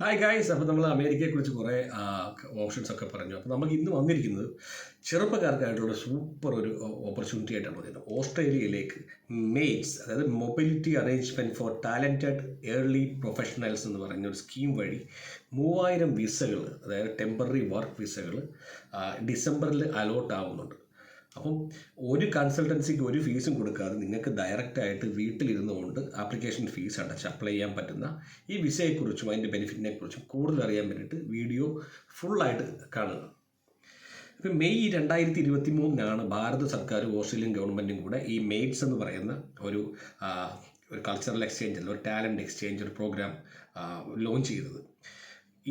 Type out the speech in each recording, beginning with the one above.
Hi guys. അപ്പോൾ നമ്മൾ അമേരിക്കയെക്കുറിച്ച് കുറേ ഓപ്ഷൻസ് ഒക്കെ പറഞ്ഞു. അപ്പോൾ നമുക്ക് ഇന്ന് വന്നിരിക്കുന്നത് ചെറുപ്പക്കാർക്കായിട്ടുള്ള സൂപ്പർ ഒരു ഓപ്പർച്യൂണിറ്റി ആയിട്ടാണ് വന്നിരുന്നത്. ഓസ്ട്രേലിയയിലേക്ക് മെയ്റ്റ്സ്, അതായത് mobility arrangement four talented early professionals എന്ന് പറയുന്ന ഒരു സ്കീം വഴി 3000 വിസകൾ, അതായത് ടെമ്പററി വർക്ക് വിസകൾ ഡിസംബറിൽ അലോട്ട് ആവുന്നുണ്ട്. അപ്പം ഒരു കൺസൾട്ടൻസിക്ക് ഒരു ഫീസും കൊടുക്കാതെ നിങ്ങൾക്ക് ഡയറക്റ്റായിട്ട് വീട്ടിലിരുന്നു കൊണ്ട് ആപ്ലിക്കേഷൻ ഫീസ് അടച്ച് അപ്ലൈ ചെയ്യാൻ പറ്റുന്ന ഈ വിസയെക്കുറിച്ചും അതിൻ്റെ ബെനിഫിറ്റിനെ കുറിച്ചും കൂടുതൽ അറിയാൻ വേണ്ടിയിട്ട് വീഡിയോ ഫുള്ളായിട്ട് കാണുക. ഇപ്പം മെയ് 2023 ഭാരത സർക്കാർ ഓസ്ട്രേലിയൻ ഗവൺമെൻറ്റും കൂടെ ഈ മെയ്റ്റ്സ് എന്ന് പറയുന്ന ഒരു കൾച്ചറൽ എക്സ്ചേഞ്ച്, ഒരു ടാലൻറ്റ് എക്സ്ചേഞ്ച് ഒരു പ്രോഗ്രാം ലോഞ്ച് ചെയ്തത്.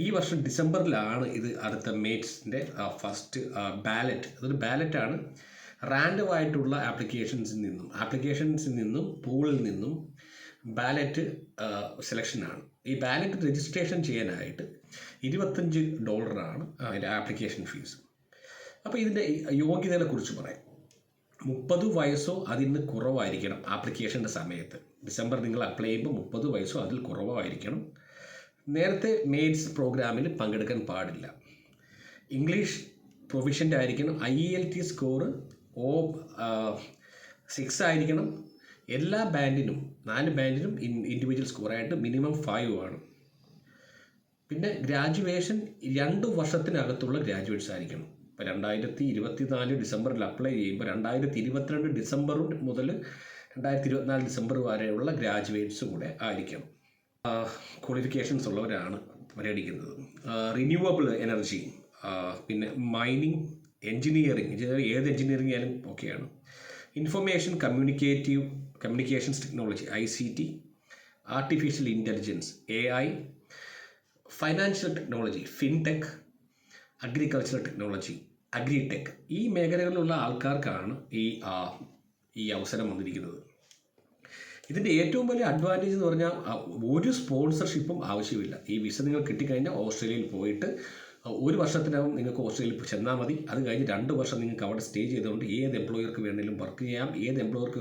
ഈ വർഷം ഡിസംബറിലാണ് ഇത് അടുത്ത മെയ്റ്റ്സിൻ്റെ ഫസ്റ്റ് ബാലറ്റ്. അതൊരു ബാലറ്റാണ്. റാൻഡമായിട്ടുള്ള ആപ്ലിക്കേഷൻസിൽ നിന്നും പൂളിൽ നിന്നും ബാലറ്റ് സെലക്ഷനാണ്. ഈ ബാലറ്റ് രജിസ്ട്രേഷൻ ചെയ്യാനായിട്ട് $25 അതിൻ്റെ ആപ്ലിക്കേഷൻ ഫീസ്. അപ്പോൾ ഇതിൻ്റെ യോഗ്യതയെക്കുറിച്ച് പറയാം. 30 വയസ്സോ അതിന് കുറവായിരിക്കണം ആപ്ലിക്കേഷൻ്റെ സമയത്ത്. ഡിസംബർ നിങ്ങൾ അപ്ലൈ ചെയ്യുമ്പോൾ 30 വയസ്സോ അതിൽ കുറവായിരിക്കണം. നേരത്തെ മെയ്റ്റ്സ് പ്രോഗ്രാമിൽ പങ്കെടുക്കാൻ പാടില്ല. ഇംഗ്ലീഷ് പ്രൊഫിഷ്യൻ്റ് ആയിരിക്കണം. IELT സ്കോർ 6 ആയിരിക്കണം. എല്ലാ ബാൻഡിനും 4 ബാൻഡിനും ഇൻഡിവിജ്വൽ സ്കോറായിട്ട് മിനിമം 5 ആണ്. പിന്നെ ഗ്രാജുവേഷൻ 2 വർഷത്തിനകത്തുള്ള ഗ്രാജുവേറ്റ്സ് ആയിരിക്കണം. ഇപ്പോൾ 2024 ഡിസംബറിൽ അപ്ലൈ ചെയ്യുമ്പോൾ 2022 ഡിസംബർ മുതൽ 2024 ഡിസംബർ വരെയുള്ള ഗ്രാജുവേറ്റ്സ് കൂടെ ആയിരിക്കണം. ക്വാളിഫിക്കേഷൻസ് ഉള്ളവരാണ് പരിഗണിക്കുന്നത്. റിന്യൂവബിൾ എനർജി, പിന്നെ മൈനിങ്, എൻജിനീയറിങ്, ഏത് എൻജിനീയറിംഗ് ആയാലും ഓക്കെയാണ്. Information communications technology ICT, artificial intelligence AI, financial technology fintech, agricultural technology agritech. ഈ മേഖലകളിലുള്ള ആൾക്കാർക്കാണ് ഈ അവസരം വന്നിരിക്കുന്നത്. ഇതിൻ്റെ ഏറ്റവും വലിയ അഡ്വാൻറ്റേജ് എന്ന് പറഞ്ഞാൽ ഒരു സ്പോൺസർഷിപ്പും ആവശ്യമില്ല. ഈ വിസ നിങ്ങൾ കിട്ടിക്കഴിഞ്ഞാൽ ഓസ്ട്രേലിയയിൽ പോയിട്ട് 1 വർഷത്തിനകം നിങ്ങൾക്ക് ഓസ്ട്രേലിയയിൽ ചെന്നാൽ മതി. അത് കഴിഞ്ഞ് 2 വർഷം നിങ്ങൾക്ക് അവിടെ സ്റ്റേ ചെയ്തുകൊണ്ട് ഏത് എംപ്ലോയർക്ക് വേണമെങ്കിലും വർക്ക് ചെയ്യാം, ഏത് എംപ്ലോയർക്ക്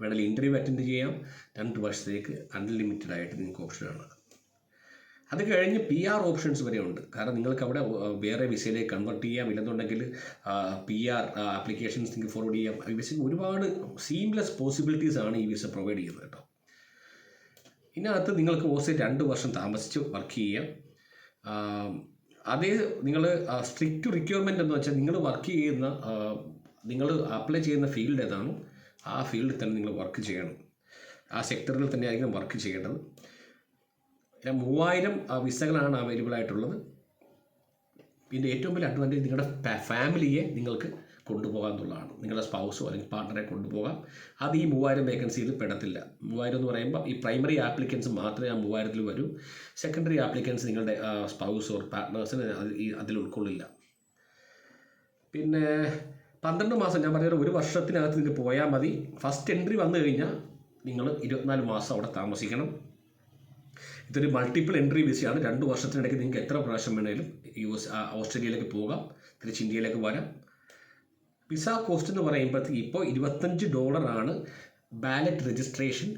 വേണമെങ്കിലും ഇൻ്റർവ്യൂ അറ്റൻഡ് ചെയ്യാം. 2 വർഷത്തേക്ക് അൺലിമിറ്റഡ് ആയിട്ട് നിങ്ങൾക്ക് ഓപ്ഷനാണ്. അത് കഴിഞ്ഞ് PR ഓപ്ഷൻസ് വരെ ഉണ്ട്. കാരണം നിങ്ങൾക്ക് അവിടെ വേറെ വിസയിലേക്ക് കൺവേർട്ട് ചെയ്യാം, ഇല്ലെന്നുണ്ടെങ്കിൽ PR ആപ്ലിക്കേഷൻസ് നിങ്ങൾക്ക് ഫോർവേഡ് ചെയ്യാം. ഈ വിസ ഒരുപാട് സീംലെസ് പോസിബിലിറ്റീസ് ആണ് ഈ വിസ പ്രൊവൈഡ് ചെയ്യുന്നത് കേട്ടോ. ഇതിനകത്ത് നിങ്ങൾക്ക് ഓസ്ട്രേലിയ 2 വർഷം താമസിച്ച് വർക്ക് ചെയ്യാം. അതേ നിങ്ങൾ സ്ട്രിക്റ്റ് റിക്വയർമെൻ്റ് എന്ന് വെച്ചാൽ നിങ്ങൾ വർക്ക് ചെയ്യുന്ന നിങ്ങൾ അപ്ലൈ ചെയ്യുന്ന ഫീൽഡ് ഏതാണോ ആ ഫീൽഡിൽ തന്നെ നിങ്ങൾ വർക്ക് ചെയ്യണം. ആ സെക്ടറിൽ തന്നെ ആയിരിക്കും വർക്ക് ചെയ്യേണ്ടത്. 3000 വിസകളാണ് അവൈലബിൾ ആയിട്ടുള്ളത്. പിന്നെ ഏറ്റവും വലിയ അഡ്വാൻറ്റേജ് നിങ്ങളുടെ ഫാമിലിയെ നിങ്ങൾക്ക് കൊണ്ടുപോകാൻ എന്നുള്ളതാണ്. നിങ്ങളുടെ സ്പൗസോ അല്ലെങ്കിൽ പാർട്ട്ണറെ കൊണ്ടുപോകാം. അത് ഈ 3000 വേക്കൻസിയിൽ പെടത്തില്ല. 3000 എന്ന് പറയുമ്പോൾ ഈ പ്രൈമറി ആപ്ലിക്കൻസ് മാത്രമേ ആ 3000 വരൂ. സെക്കൻഡറി ആപ്ലിക്കൻസ് നിങ്ങളുടെ സ്പൗസോ പാർട്ട്നേഴ്സിന് അതിൽ ഉൾക്കൊള്ളില്ല. പിന്നെ 12 മാസം, ഞാൻ പറഞ്ഞത് 1 വർഷത്തിനകത്ത് നിങ്ങൾക്ക് പോയാൽ മതി. ഫസ്റ്റ് എൻട്രി വന്നു കഴിഞ്ഞാൽ നിങ്ങൾ 24 മാസം അവിടെ താമസിക്കണം. ഇതൊരു മൾട്ടിപ്പിൾ എൻട്രി വിസയാണ്. 2 വർഷത്തിനിടയ്ക്ക് നിങ്ങൾക്ക് എത്ര പ്രാവശ്യം വേണമെങ്കിലും ഓസ്ട്രേലിയയിലേക്ക് പോകാം, തിരിച്ച് ഇന്ത്യയിലേക്ക് വരാം. വിസ കോസ്റ്റ് എന്ന് പറയുമ്പോഴത്തേക്ക് ഇപ്പോൾ $25 ബാലറ്റ് രജിസ്ട്രേഷൻ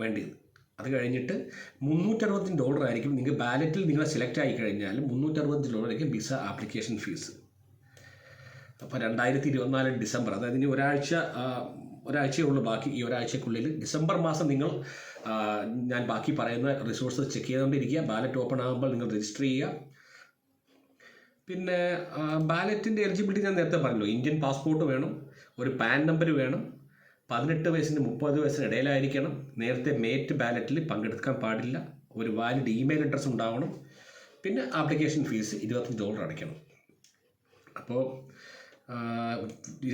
വേണ്ടിയത്. അത് കഴിഞ്ഞിട്ട് $360 ആയിരിക്കും. നിങ്ങൾക്ക് ബാലറ്റിൽ നിങ്ങൾ സെലക്ട് ആയി കഴിഞ്ഞാൽ $360 ആയിരിക്കും വിസ ആപ്ലിക്കേഷൻ ഫീസ്. അപ്പോൾ 2024 ഡിസംബർ, അതായത് ഇനി ഒരാഴ്ചയേ ഉള്ളൂ ബാക്കി. ഈ ഒരാഴ്ചക്കുള്ളിൽ ഡിസംബർ മാസം നിങ്ങൾ ഞാൻ ബാക്കി പറയുന്ന റിസോഴ്സസ് ചെക്ക് ചെയ്തുകൊണ്ടിരിക്കുക. ബാലറ്റ് ഓപ്പൺ ആകുമ്പോൾ നിങ്ങൾ രജിസ്റ്റർ ചെയ്യുക. പിന്നെ ബാലറ്റിൻ്റെ എലിജിബിലിറ്റി ഞാൻ നേരത്തെ പറഞ്ഞല്ലോ. ഇന്ത്യൻ പാസ്പോർട്ട് വേണം, ഒരു പാൻ നമ്പർ വേണം, 18 വയസ്സിന് 30 വയസ്സിന് ഇടയിലായിരിക്കണം, നേരത്തെ മേറ്റ് ബാലറ്റിൽ പങ്കെടുക്കാൻ പാടില്ല, ഒരു വാലിഡ് ഇമെയിൽ അഡ്രസ്സ് ഉണ്ടാവണം, പിന്നെ ആപ്ലിക്കേഷൻ ഫീസ് $25 അടയ്ക്കണം. അപ്പോൾ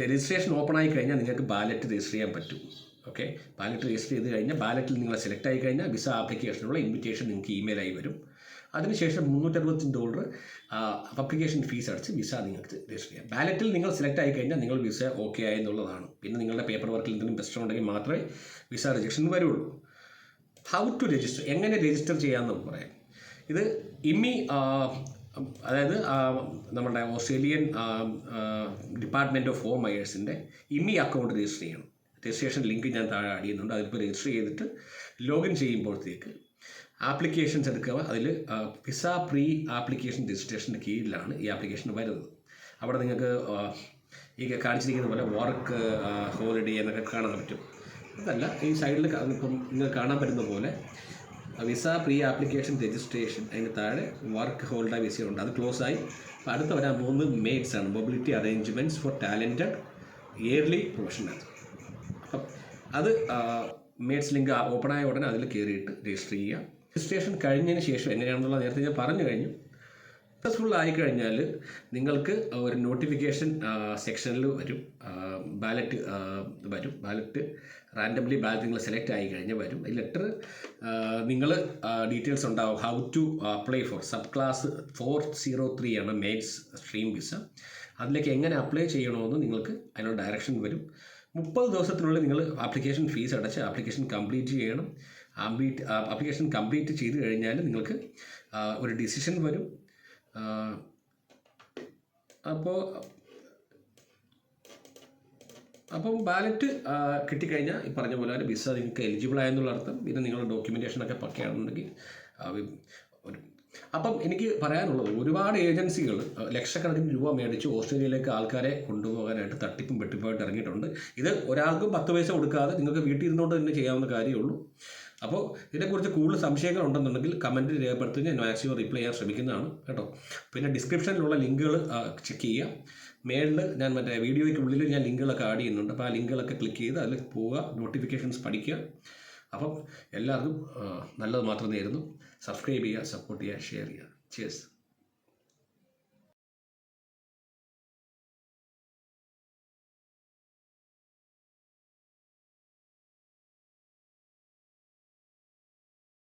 രജിസ്ട്രേഷൻ ഓപ്പൺ ആയി കഴിഞ്ഞാൽ നിങ്ങൾക്ക് ബാലറ്റ് രജിസ്റ്റർ ചെയ്യാൻ പറ്റും. ഓക്കെ, ബാലറ്റ് രജിസ്റ്റർ ചെയ്ത് കഴിഞ്ഞാൽ ബാലറ്റിൽ നിങ്ങൾ സെലക്ട് ആയി കഴിഞ്ഞാൽ വിസ ആപ്ലിക്കേഷനുള്ള ഇൻവിറ്റേഷൻ നിങ്ങൾക്ക് ഇമെയിലായി വരും. അതിനുശേഷം $365 ആപ്ലിക്കേഷൻ ഫീസ് അടച്ച് വിസ നിങ്ങൾക്ക് രജിസ്റ്റർ ചെയ്യാം. ബാലറ്റിൽ നിങ്ങൾ സെലക്ട് ആയി കഴിഞ്ഞാൽ നിങ്ങൾ വിസ ഓക്കെ ആയെന്നുള്ളതാണ്. പിന്നെ നിങ്ങളുടെ പേപ്പർ വർക്കിൽ എന്തെങ്കിലും പ്രശ്നം ഉണ്ടെങ്കിൽ മാത്രമേ വിസ രജിസ്ട്രേഷൻ വരുള്ളൂ. ഹൗ ടു രജിസ്റ്റർ, എങ്ങനെ രജിസ്റ്റർ ചെയ്യാമെന്ന് പറയാം. ഇത് അതായത് നമ്മുടെ ഓസ്ട്രേലിയൻ ഡിപ്പാർട്ട്മെൻറ്റ് ഓഫ് ഹോം അഫയേഴ്സിൻ്റെ അക്കൗണ്ട് രജിസ്റ്റർ ചെയ്യണം. രജിസ്ട്രേഷൻ ലിങ്ക് ഞാൻ താഴെ ആഡ് ചെയ്യുന്നുണ്ട്. അതിപ്പോൾ രജിസ്റ്റർ ചെയ്തിട്ട് ലോഗിൻ ചെയ്യുമ്പോഴത്തേക്ക് ആപ്ലിക്കേഷൻസ് എടുക്കുക. അതിൽ വിസ പ്രീ ആപ്ലിക്കേഷൻ രജിസ്ട്രേഷൻ്റെ കീഴിലാണ് ഈ ആപ്ലിക്കേഷൻ വരുന്നത്. അവിടെ നിങ്ങൾക്ക് ഈ കാണിച്ചിരിക്കുന്ന പോലെ വർക്ക് ഹോളിഡേ എന്നൊക്കെ കാണാൻ പറ്റും. അതല്ല, ഈ സൈഡിൽ ഇപ്പം നിങ്ങൾക്ക് കാണാൻ പറ്റുന്ന പോലെ വിസ പ്രീ ആപ്ലിക്കേഷൻ രജിസ്ട്രേഷൻ, അതിന് താഴെ വർക്ക് ഹോൾഡർ വിസ ഉണ്ട്, അത് ക്ലോസ് ആയി. അപ്പോൾ അടുത്ത് വരാൻ പോകുന്നത് മേറ്റ്സ് ആണ്, mobility arrangements for talented early professional. അപ്പം അത് മേറ്റ്സ് ലിങ്ക് ഓപ്പൺ ആയ ഉടനെ അതിൽ കയറിയിട്ട് രജിസ്റ്റർ ചെയ്യുക. രജിസ്ട്രേഷൻ കഴിഞ്ഞതിന് ശേഷം എങ്ങനെയാണെന്നുള്ളത് നേരത്തെ ഞാൻ പറഞ്ഞു കഴിഞ്ഞു. സക്സസ്ഫുൾ ആയിക്കഴിഞ്ഞാൽ നിങ്ങൾക്ക് ഒരു നോട്ടിഫിക്കേഷൻ സെക്ഷനിൽ വരും, ബാലറ്റ് റാൻഡംലി ബാലറ്റ് നിങ്ങൾ സെലക്ട് ആയി കഴിഞ്ഞാൽ വരും. ഈ ലെറ്റർ നിങ്ങൾ ഡീറ്റെയിൽസ് ഉണ്ടാവും. How to apply for sub class 403 ആണ് മേറ്റ്സ് സ്ട്രീം വിസ. അതിലേക്ക് എങ്ങനെ അപ്ലൈ ചെയ്യണമെന്ന് നിങ്ങൾക്ക് അതിനുള്ള ഡയറക്ഷൻ വരും. 30 ദിവസത്തിനുള്ളിൽ നിങ്ങൾ ആപ്ലിക്കേഷൻ ഫീസ് അടച്ച് ആപ്ലിക്കേഷൻ കംപ്ലീറ്റ് ചെയ്യണം. ആപ്ലിക്കേഷൻ കംപ്ലീറ്റ് ചെയ്ത് കഴിഞ്ഞാൽ നിങ്ങൾക്ക് ഒരു ഡിസിഷൻ വരും. അപ്പം ബാലറ്റ് കിട്ടിക്കഴിഞ്ഞാൽ ഈ പറഞ്ഞ പോലെ ഒരു വിസ നിങ്ങൾക്ക് എലിജിബിൾ ആയെന്നുള്ള അർത്ഥം. പിന്നെ നിങ്ങളുടെ ഡോക്യുമെൻറ്റേഷനൊക്കെ പക്കയാണെന്നുണ്ടെങ്കിൽ അപ്പം എനിക്ക് പറയാനുള്ളത്, ഒരുപാട് ഏജൻസികൾ ലക്ഷക്കണക്കിന് രൂപ മേടിച്ച് ഓസ്ട്രേലിയയിലേക്ക് ആൾക്കാരെ കൊണ്ടുപോകാനായിട്ട് തട്ടിപ്പും വെട്ടിപ്പായിട്ട് ഇറങ്ങിയിട്ടുണ്ട്. ഇത് ഒരാൾക്കും 10 പൈസ കൊടുക്കാതെ നിങ്ങൾക്ക് വീട്ടിൽ ഇരുന്നുകൊണ്ട് തന്നെ ചെയ്യാവുന്ന കാര്യമുള്ളൂ. അപ്പോൾ ഇതിനെക്കുറിച്ച് കൂടുതൽ സംശയങ്ങൾ ഉണ്ടെന്നുണ്ടെങ്കിൽ കമൻറ്റ് രേഖപ്പെടുത്തി ഞാൻ മാക്സിമം റിപ്ലൈ ചെയ്യാൻ ശ്രമിക്കുന്നതാണ് കേട്ടോ. പിന്നെ ഡിസ്ക്രിപ്ഷനിലുള്ള ലിങ്കുകൾ ചെക്ക് ചെയ്യുക. മേളിൽ ഞാൻ വീഡിയോയ്ക്കുള്ളിൽ ഞാൻ ലിങ്കുകളൊക്കെ ആഡ് ചെയ്യുന്നുണ്ട്. അപ്പോൾ ആ ലിങ്കുകളൊക്കെ ക്ലിക്ക് ചെയ്ത് അതിൽ പോവുക, നോട്ടിഫിക്കേഷൻസ് പഠിക്കുക. അപ്പം എല്ലാവർക്കും നല്ലത് മാത്രം നേരുന്നു. സബ്സ്ക്രൈബ് ചെയ്യുക, സപ്പോർട്ട് ചെയ്യുക, ഷെയർ ചെയ്യുക. ചിയേഴ്സ്.